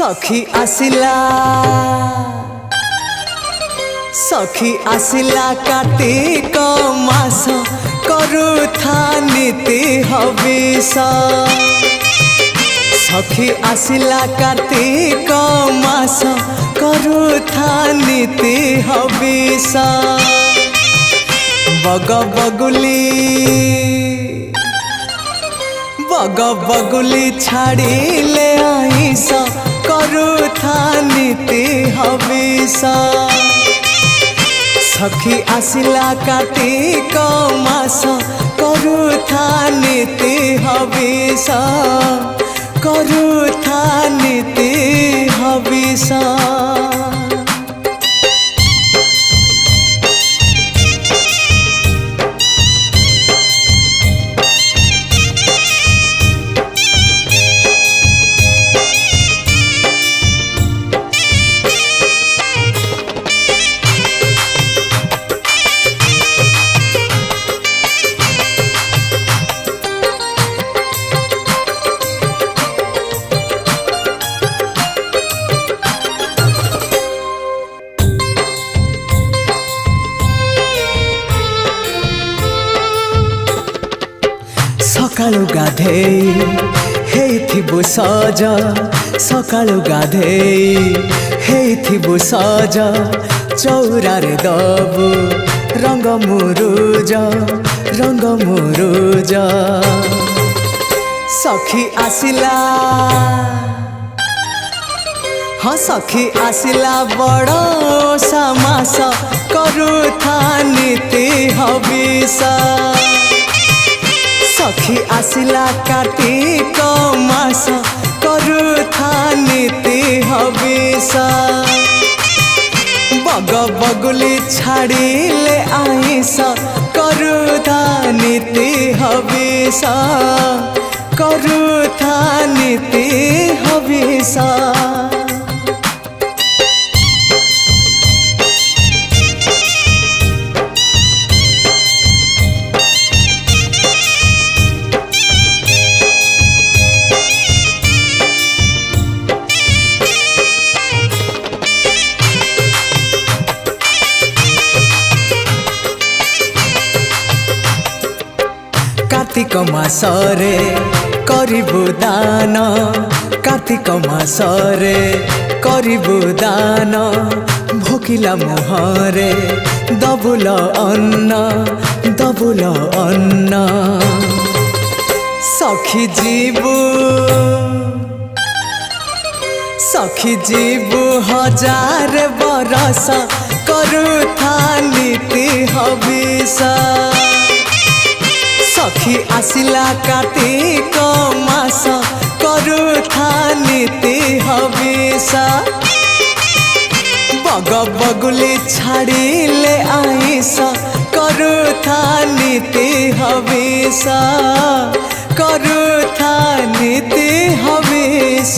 सखी आसिला कार्तिक मास करुथा नीति हविष। सखी आसिला कार्तिक मास करुथा नीति हविष। बग बगुली छाड़िले आइस करुथा नीति हविष। सखी आसिला कार्तिक मास करुथा नीति हविष। करुथा नीति हविष। सकाळु गाधेई हेइथिबु सज। सकाळु गाधेई हेइथिबु सज। चौरारे दबु रंग मुरुज। सखी आसिला हाँ सखी आसिला बड़ समास करुथा नीति हविष। सखी आसिला कार्तिक मास करुथा नीति हविष। बग बगुली छाड़िले आइस करुथा नीति हविष। करुथा नीति हविष। कार्तिक मासरे करिबु दान। कार्तिक मासरे करिबु दान। भोकिला मुहरे दबुल अन्न। सखी जीवु हजार बरस करुथा नीति हविष। सखी आसिला कार्तिक मास करुथा नीति हविष। बग बगुली छाड़िले आइस करुथा नीति हविष। करुथा नीति हविष।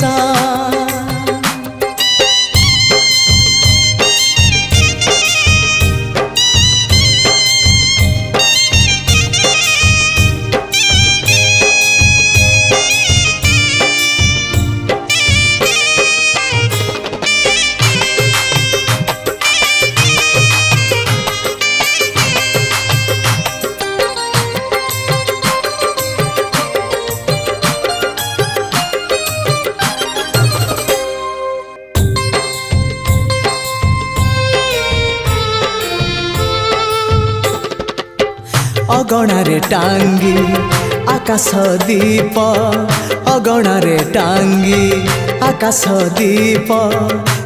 अगणारे टांगी आकाश दीप। अगणारे टांगी आकाश दीप।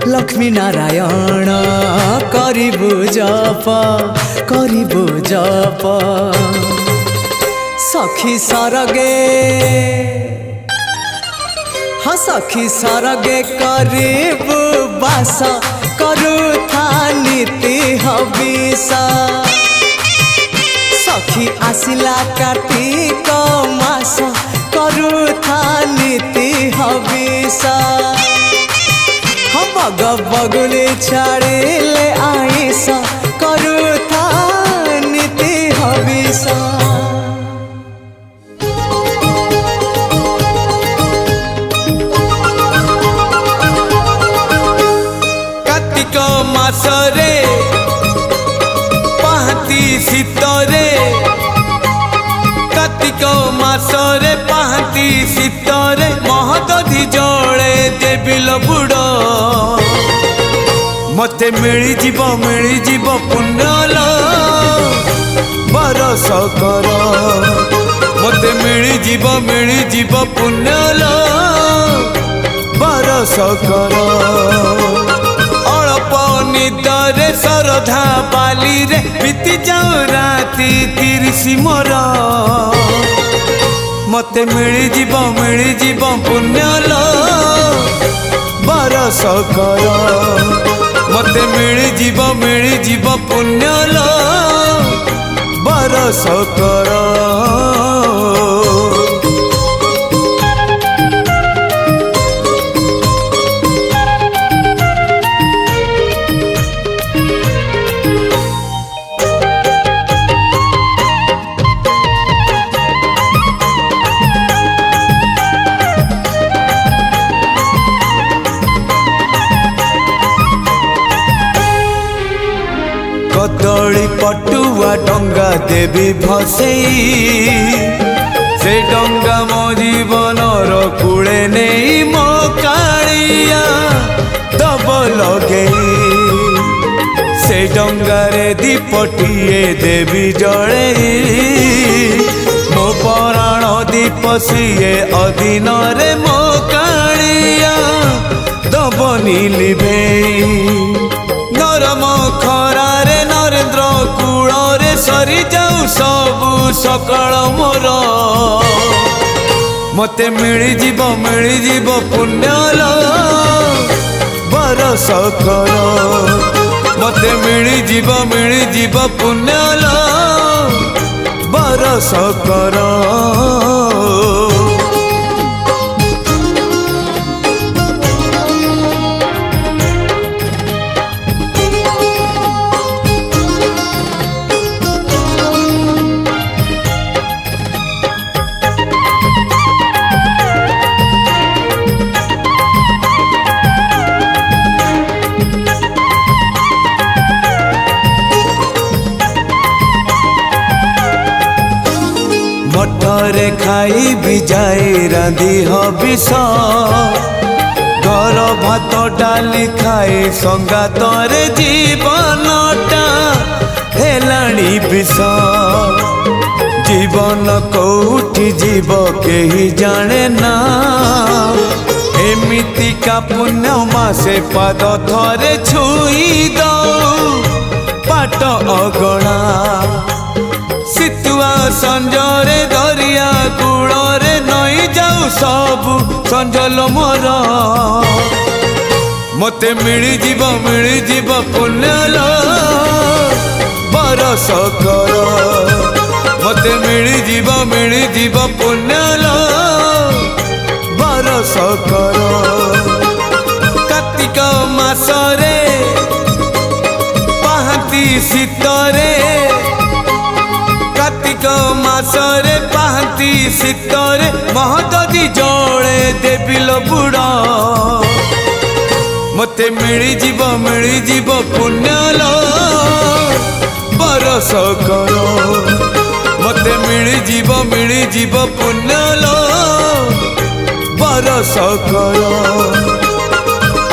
लक्ष्मी नारायण करिबु जप। सखी सरगे हाँ सखी सरगे करिबु बास करुथा नीति हविष। सखी आसिला कार्तिक मास करुथा नीति हविष। बग बगुली छाड़िले आइस करुथा नीति हविष। शीतरे कार्तिक मासरे पाहांती शीतरे महदधि जले देबिल बुड़ मते मिली जीव पुण्यल बरस कर मते मिली जीव पुण्यल बरस कर अल्प निदरे सरधा बाली रे बीती जाऊ राति 30 मोर मते मिली जीव पुण्यल बरस कर मते मिली जीव पुण्यल बरस कर कदली पटुआ डंगा देवी भसई से डंगा मो जीवनर कूले नहीं मो कालिया दब लगे से डंगारे दीपटिए देवी जड़े मो पराण दीप सीए अधीन रे मो कालिया दब नीलिभे नरम खरारे नरेंद्र कूଳରେ सरी जाऊ सबु सकाळ मोर मते मिली जीव पुण्यल बरस कर मते मिली जीव पुण्यल बरस कर मठरे खाई भी जाए रांधि हबिष घर भात डाली खाए संगातरे जीवनटा हेलाणी विष जीवन कोठी जीव केही जाने ना एमिति का पुण्य मासे पाद थरे छुई दो पाट अगणा सितुआ संजरे दरिया कूଳରେ नई जाऊ सबु संजल मोर मते मिली जीव पुण्यल बरस कर मते मिली जीव पुण्यल बरस कर कार्तिक मासरे पाहांती शीतरे कार्तिक मासरे पाहांती शीतरे महदधि जले देबिल बुड़ मते मिली जीव पुण्यल बरस कर मते मिली जीव पुण्यल बरस कर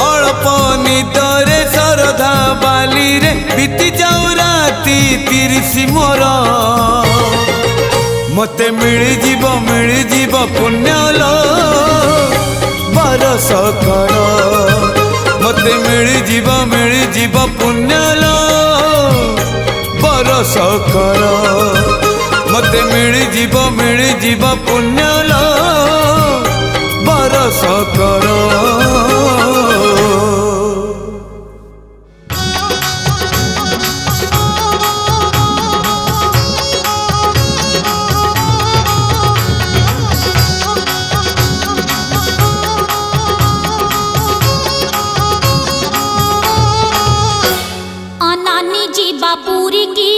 अल्प निदरे सरधा बाली रे बीती जाऊ राति 30 मोर मते मिली जीव पुण्यल बरस कर मते मिली जीव पुण्यल बरस कर मते मिली जीव पुण्यल बरस कर पूरी की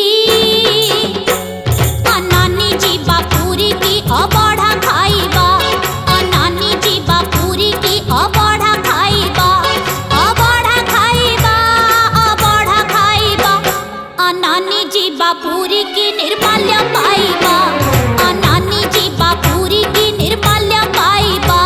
अनानी जीवा पूरी की अबढ़ा खाइबा अनानी जीवा पूरी की अबढ़ा ଯିବା ପୁରୀ କି ନିର୍ମାଲ୍ୟ ପାଇବା ନାନୀ ଯିବା ପୁରୀ କି ନିର୍ମାଲ୍ୟ ପାଇବା।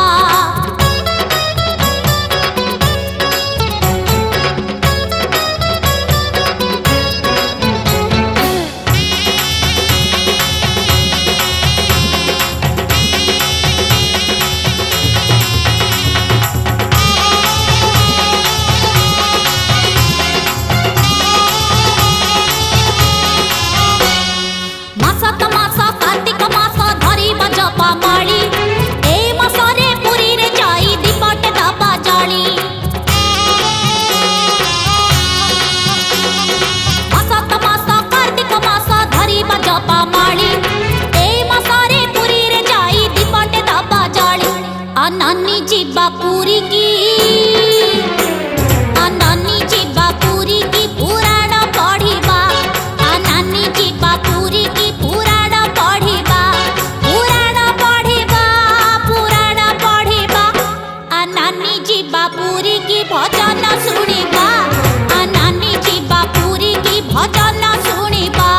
नानी ଯିବା ପୁରୀ କି ନାନୀ ଯିବା ପୁରୀ କି ପୁରାଣ ପଢ଼ିବା ନାନୀ ଯିବା ପୁରୀ କି ପୁରାଣ ପଢ଼ିବା ପୁରାଣ ପଢ଼ିବା ପୁରାଣ ପଢ଼ିବା ନାନୀ ଯିବା ପୁରୀ କି ଭଜନ ଶୁଣିବା ନାନୀ ଯିବା ପୁରୀ କି ଭଜନ ଶୁଣିବା।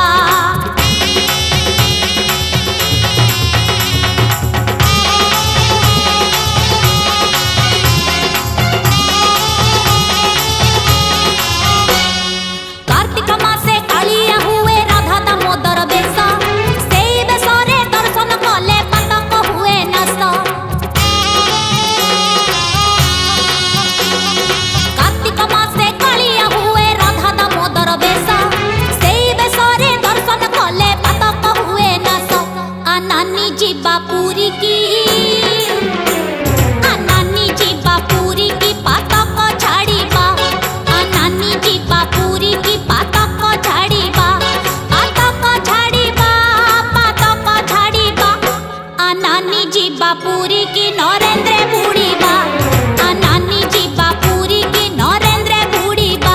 ଯିବା ପୁରୀ କି ନାନୀ ଯିବା ପୁରୀ କି ପାତକ ଛାଡ଼ିବା ନାନୀ ଯିବା ପୁରୀ କି ପାତକ ଛାଡ଼ିବା ପାତକ ଛାଡ଼ିବା ପାତକ ଛାଡ଼ିବା ନାନୀ ଯିବା ପୁରୀ କି ନରେନ୍ଦ୍ର ବୁଡ଼ିବା ନାନୀ ଯିବା ପୁରୀ କି ନରେନ୍ଦ୍ର ବୁଡ଼ିବା।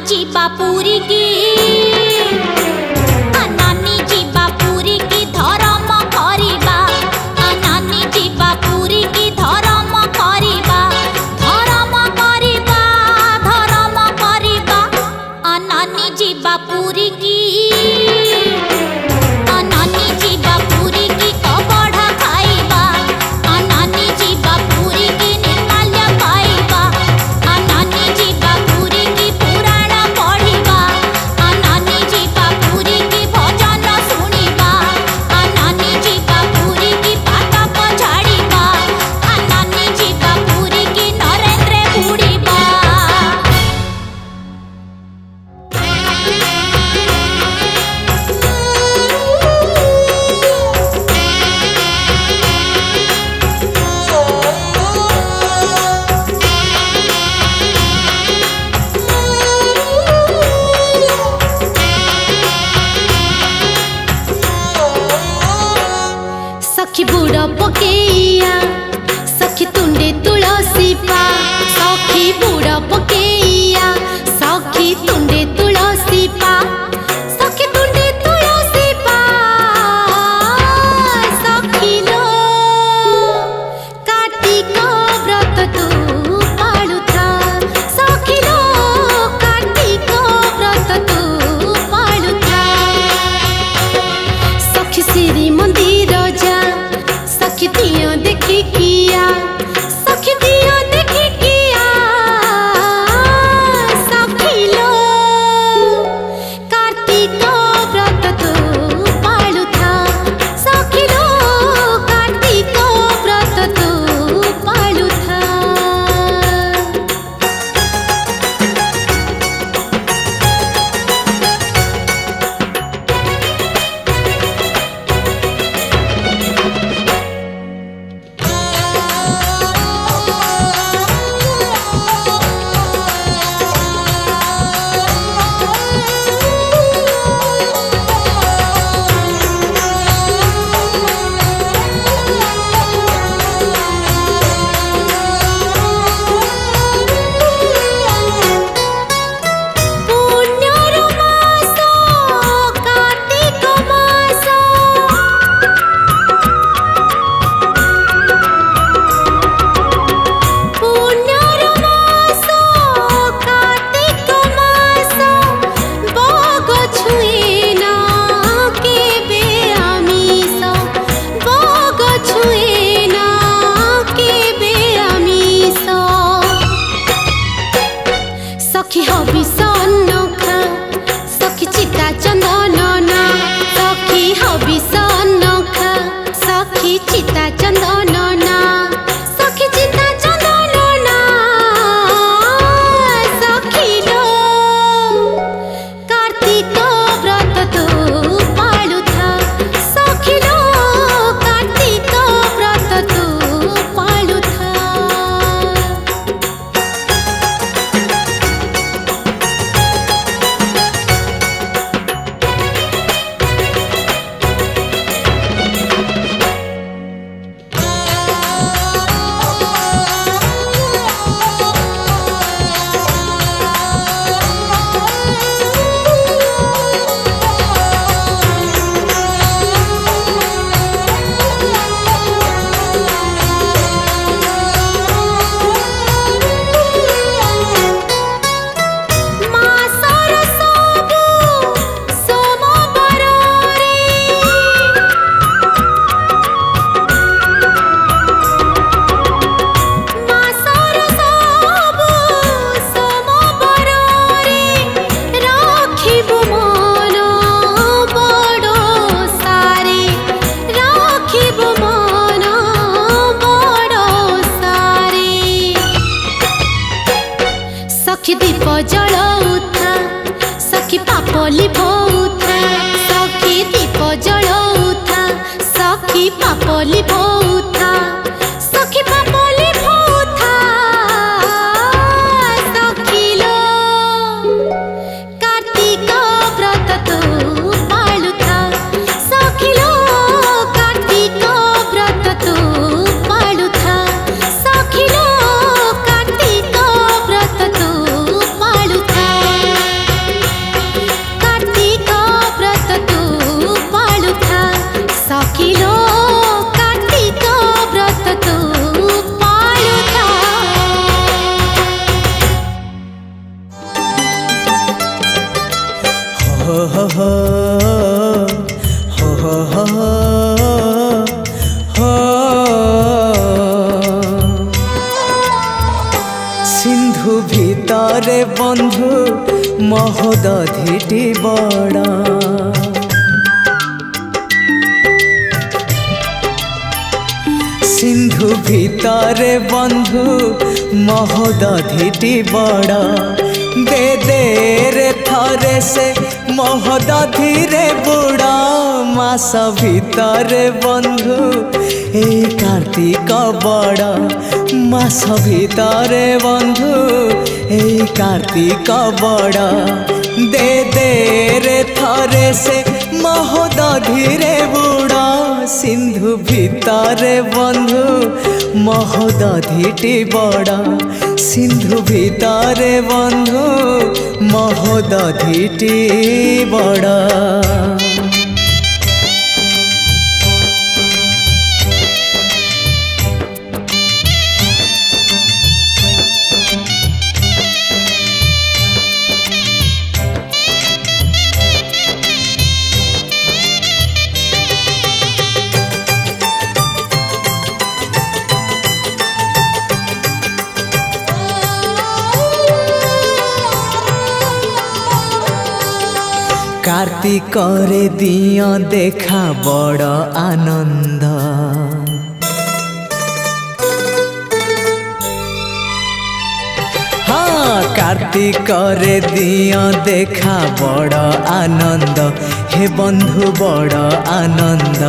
ଯିବା ପୁରୀ କି ନାନୀ ଯିବା ପୁରୀ କି ଧର୍ମ କରିବା ନାନୀ ଯିବା ପୁରୀ କି ଧର୍ମ କରିବା ଧର୍ମ କରିବା ଧର୍ମ କରିବା ନାନୀ ଯିବା ପୁରୀ କି ନାନୀ ଯିବା ପୁରୀ କି କବଢ଼ ଖାଇବା ନାନୀ ଯିବା ପୁରୀ କି ନିର୍ମାଲ୍ୟ ପାଇବା ନାନୀ ଯିବା ପୁରୀ କି ପୁରାଣ ପଢ଼ିବା ନାନୀ ଯିବା ପୁରୀ କି ଭଜନ ଶୁଣିବା ନାନୀ ଯିବା ପୁରୀ କି ପାତକ ଛାଡ଼ିବା ନାନୀ ଯିବା ପୁରୀ କି ନରେନ୍ଦ୍ର ବୁଡ଼ିବା। सखी बुड़ पकेया सखी तुंडे तुलसी पा सखी बुड़ पकेया सखी तुंडे तुलसी पा सखी तुंडे तुलसी पा सखी लो कार्तिक व्रत तू पाळुथा सखी लो कार्तिक व्रत तू पाळुथा सखी श्री मंदिर जा सखी दिया देखी किया सखी दिया देखी किया सखी लो कार्तिक व्रत तू पाळुथा सखी लो कार्तिक व्रत तू पाळुथा। ମହୋଦଧିଟି ବଡ଼। ସିନ୍ଧୁ ଭିତରେ ବନ୍ଧୁ ମହୋଦଧିଟି ବଡ଼। ଦେ ଦେ ରେ ଥରେ ସେ ମହୋଦଧିରେ ବୁଡ଼। ମାସ ଭିତରେ ବନ୍ଧୁ এই কার্তিক বড়। মাস ভিতরে বন্ধু এই কার্তিক বড়। দে দে রে থরে সে মহোদধিরে বুড়। সিন্ধু ভিতরে বন্ধু মহোদধিটি বড়। সিন্ধু ভিতরে বন্ধু মহোদধিটি বড়। কার্তিকরে দিয় দেখা বড় আনন্দ। কার্তিকরে দিয় দেখা বড় আনন্দ। হে বন্ধু বড় আনন্দ।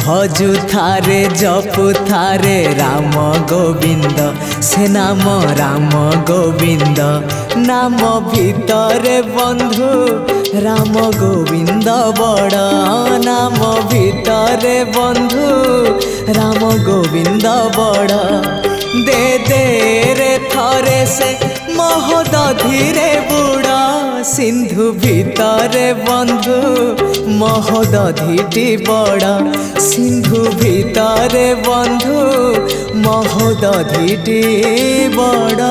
ভজু থারে জপু থারে রাম গোবিন্দ। সে নাম রাম গোবিন্দ। নাম ভিতরে বন্ধু রাম গোবিন্দ বড়। নাম ভিতরে বন্ধু রাম গোবিন্দ বড়। দে দে রে থরে সে মহোদধিরে বুড়। সিন্ধু ভিতরে বন্ধু মহোদধিটি বড়। সিন্ধু ভিতরে বন্ধু মহোদধিটি বড়।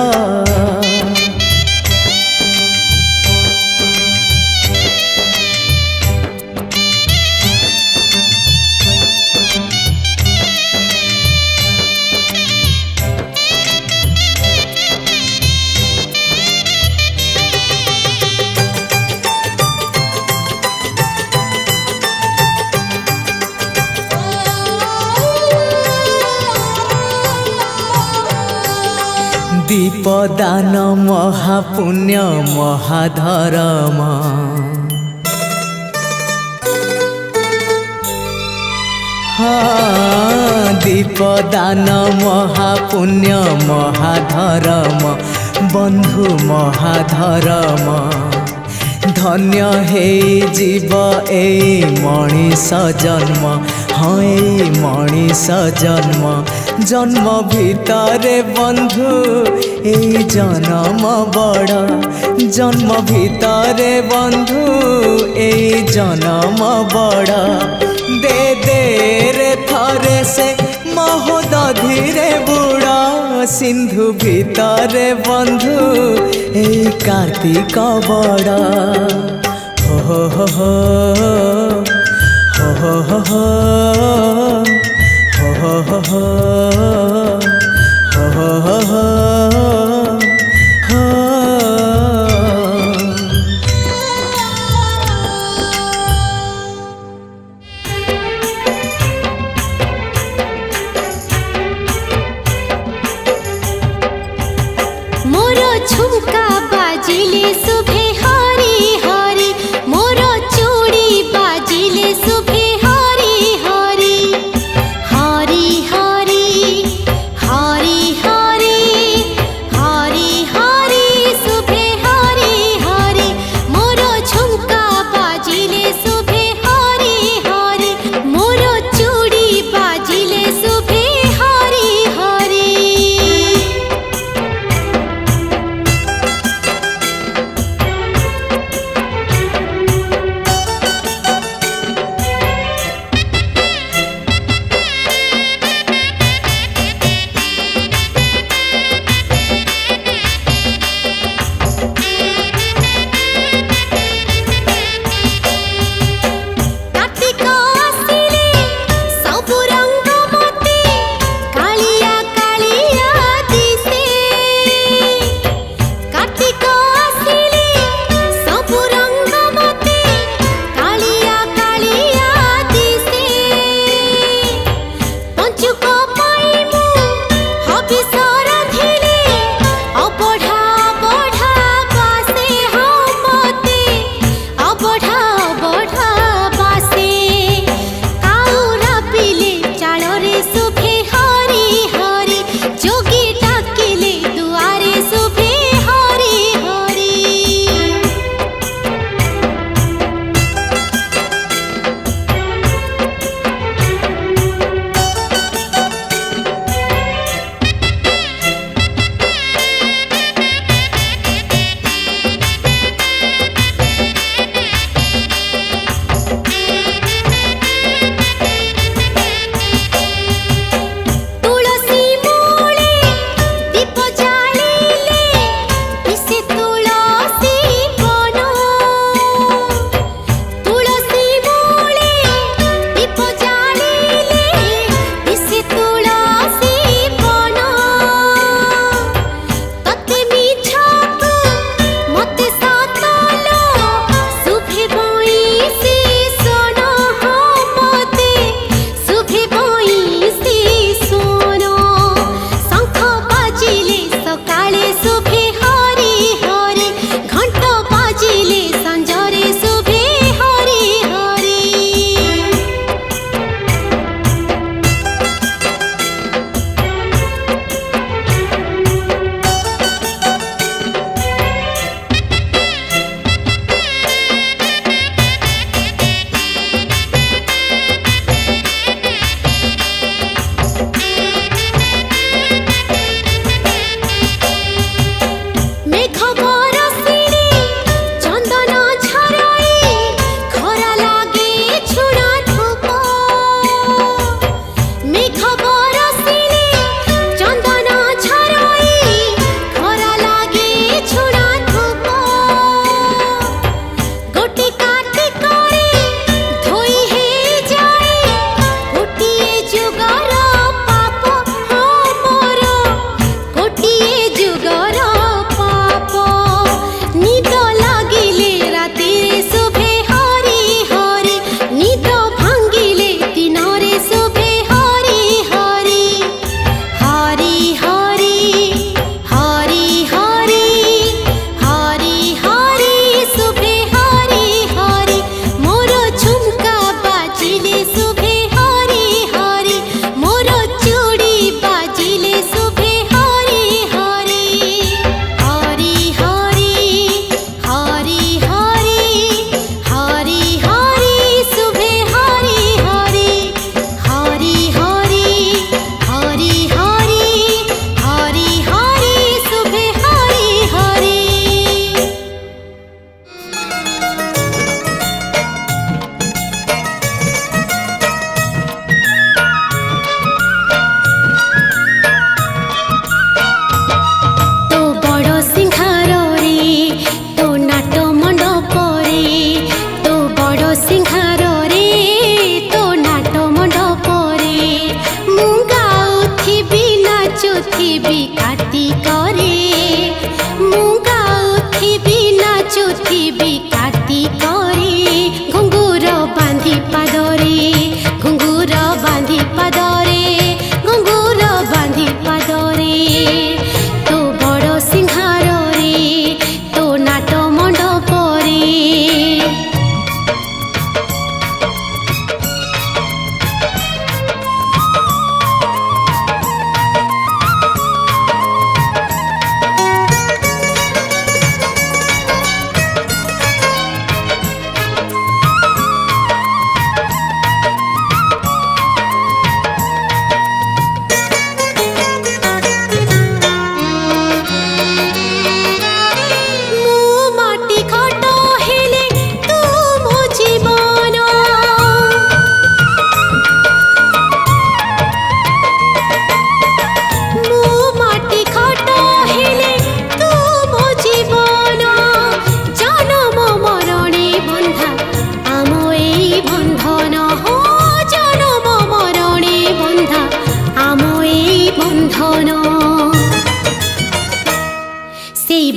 দীপদান মহাপুণ্য মহাধর্ম। দীপদান মহাপুণ্য মহাধর্ম। বন্ধু মহাধর্ম। ধন্য হেই জীব এই মଣିষ জন্ম। এই মଣିষ জন্ম। জন্ম ভিতরে বন্ধু এই জন্ম বড়। জন্ম ভিতরে বন্ধু এই জন্ম বড়। দে দে রে থরে সে মহোদধিরে বুড়। সিন্ধু ভিতরে বন্ধু এই কার্তিক বড়। হো হো হো হো হো হো হো ho ho ho ho ho ho ho ho। मोरो झुमका बाजिले सुबह हरी हरी। मोरो चूड़ी बाजिले सुबह हरी हरी। हरी हरी सिंहार रे तो नाट मंडप रे मु गाउथिबी नाचुथिबी कार्तिक रे मु गाउथिबी नाचुथिबी कार्तिक रे घुंगुर बांधी पाद रे घुंगुर बांधी पाद रे घुंगुर बांधी पाद रे तो बड़ सिंहार रे तो नाट मंडप रे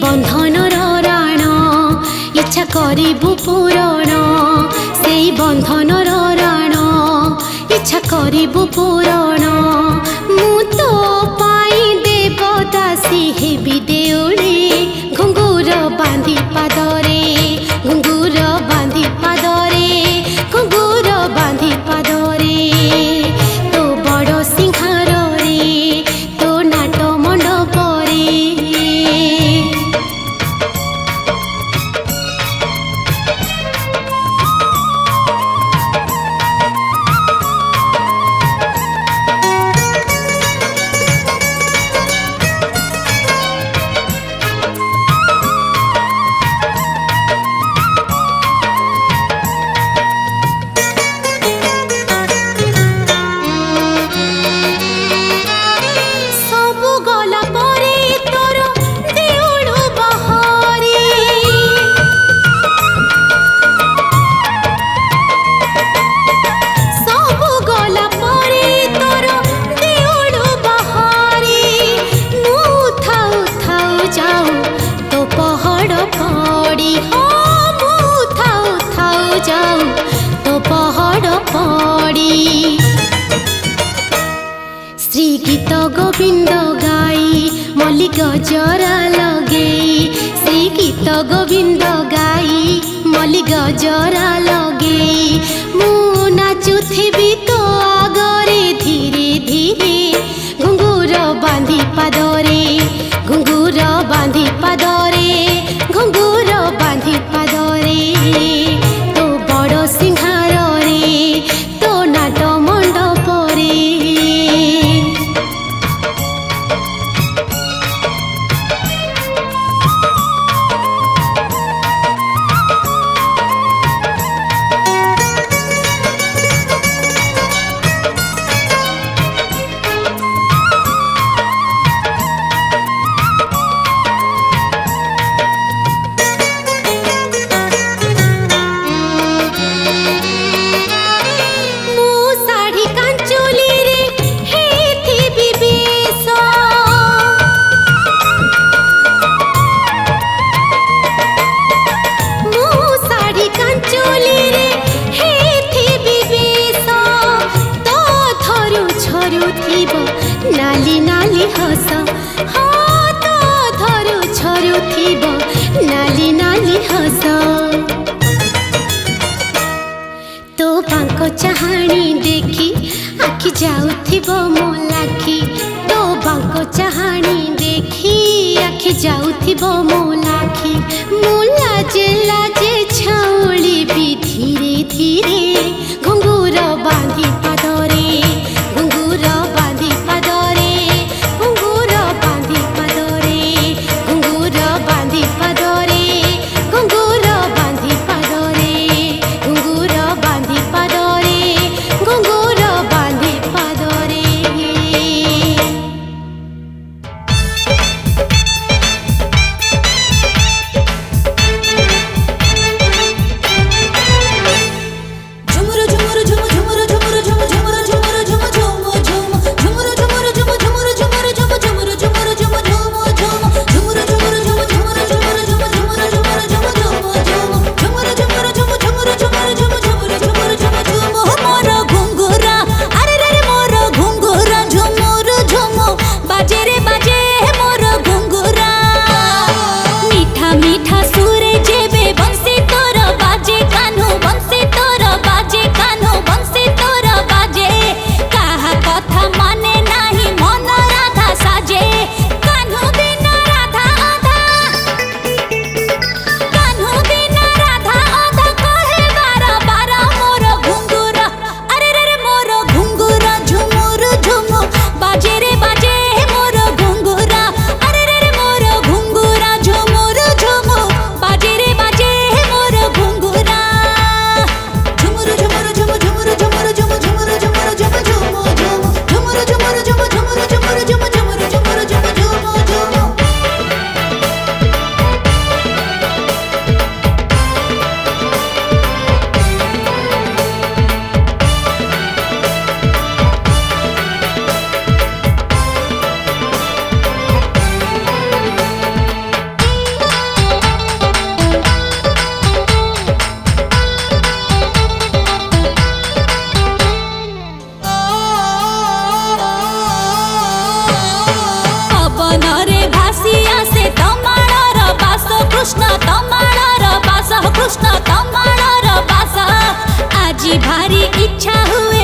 बंधनर राण इच्छा करिबु पूरण से बंधनर राण इच्छा करिबु पूरण मु तो पाई देवदासी हेबी देउले घुंगुर बांधी पादरे घुंगुर बांधी पादरे घुंगुर बांधी पादरे तो बड़ सिंहार रे तो नाट मंडप रे श्री गीत गोविंद गाई मल्ली गजरा लगे श्री गीत गोविंद गाई मल्ली गजरा लगे मु नाचुथिबी तो आगरे धीरे धीरे घुंगुर बांधी पादरे घुंगुर बांधी पादरे घुंगुर बांधी पादरे तो बड़ सिंहार रे तो नाट मंडप रे नाली नाली हस हाँ तो धरु छरु थीब नाली नाली हस तो बांक चाहाणी देखी आखि जाउथिब मो लाखी तो बांक चाहाणी देखी आखि जाउथिब मो लाखी मु लाजे लाजे छाउली भी धीरे धीरे घुंगुर बांधी पादरे घुंगुर बांधी पादरे घुंगुर बांधी पादरे घुंगुर बांधी पादरे घुंगुर बांधी पादरे घुंगुर बांधी पादरे घुंगुर बांधी पादरे ଆଜି ଭାରି ଇଚ୍ଛା ହୁଏ